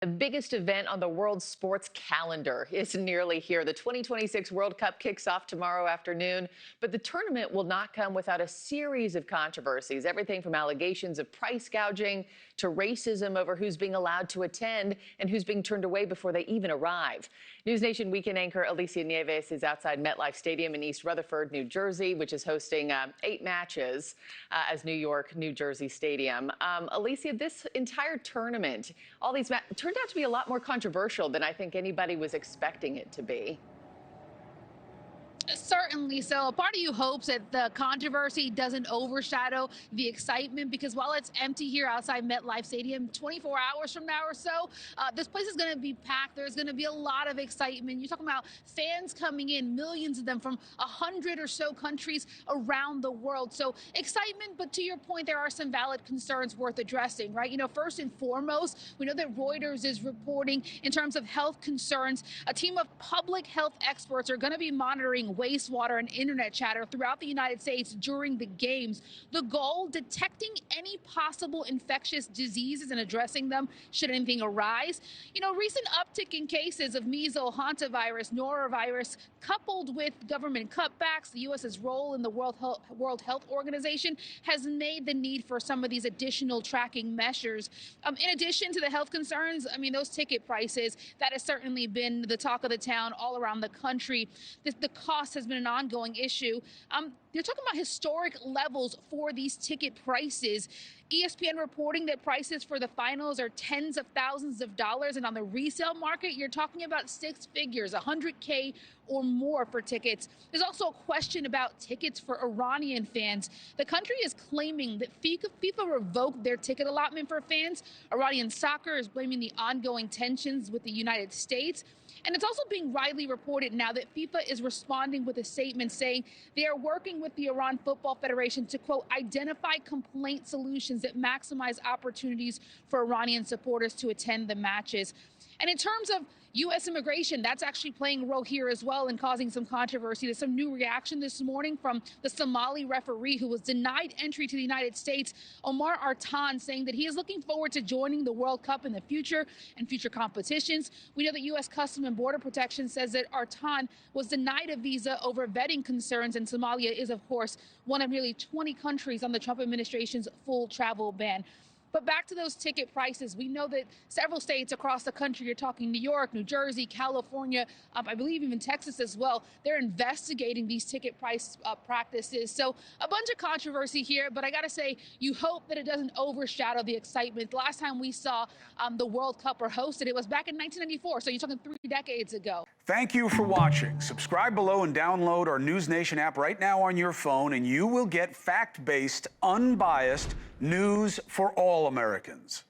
The biggest event on the world sports calendar is nearly here. The 2026 World Cup kicks off tomorrow afternoon, but the tournament will not come without a series of controversies. Everything from allegations of price gouging to racism over who's being allowed to attend and who's being turned away before they even arrive. NewsNation weekend anchor Alicia Nieves is outside MetLife Stadium in East Rutherford, New Jersey, which is hosting 8 matches as New York, New Jersey Stadium. Alicia, this entire tournament, all these turned out to be a lot more controversial than I think anybody was expecting it to be. Certainly. So part of you hopes that the controversy doesn't overshadow the excitement, because while it's empty here outside MetLife Stadium, 24 hours from now or so, this place is going to be packed. There's going to be a lot of excitement. You're talking about fans coming in, millions of them from 100 or so countries around the world. So excitement, but to your point, there are some valid concerns worth addressing, right? First and foremost, we know that Reuters is reporting in terms of health concerns. A team of public health experts are going to be monitoring wastewater and internet chatter throughout the United States during the games. The goal, detecting any possible infectious diseases and addressing them should anything arise. Recent uptick in cases of measles, hantavirus, norovirus, coupled with government cutbacks, the U.S.'s role in the World Health Organization has made the need for some of these additional tracking measures. In addition to the health concerns, those ticket prices, that has certainly been the talk of the town all around the country. The cost has been an ongoing issue. You're talking about historic levels for these ticket prices. ESPN reporting that prices for the finals are tens of thousands of dollars, and on the resale market, you're talking about 6 figures, 100K or more for tickets. There's also a question about tickets for Iranian fans. The country is claiming that FIFA revoked their ticket allotment for fans. Iranian soccer is blaming the ongoing tensions with the United States. And it's also being widely reported now that FIFA is responding with a statement saying they are working with the Iran Football Federation to, quote, identify complaint solutions that maximize opportunities for Iranian supporters to attend the matches. And in terms of U.S. immigration, that's actually playing a role here as well and causing some controversy. There's some new reaction this morning from the Somali referee who was denied entry to the United States, Omar Artan, saying that he is looking forward to joining the World Cup in the future and future competitions. We know that U.S. Customs and Border Protection says that Artan was denied a visa over vetting concerns, and Somalia is, of course, one of nearly 20 countries on the Trump administration's full travel ban. But back to those ticket prices, we know that several states across the country, you're talking New York, New Jersey, California, I believe even Texas as well, they're investigating these ticket price practices. So a bunch of controversy here, but I got to say, you hope that it doesn't overshadow the excitement. The last time we saw the World Cup or hosted, it was back in 1994. So you're talking 3 decades ago. Thank you for watching. Subscribe below and download our NewsNation app right now on your phone, and you will get fact-based, unbiased news for all Americans.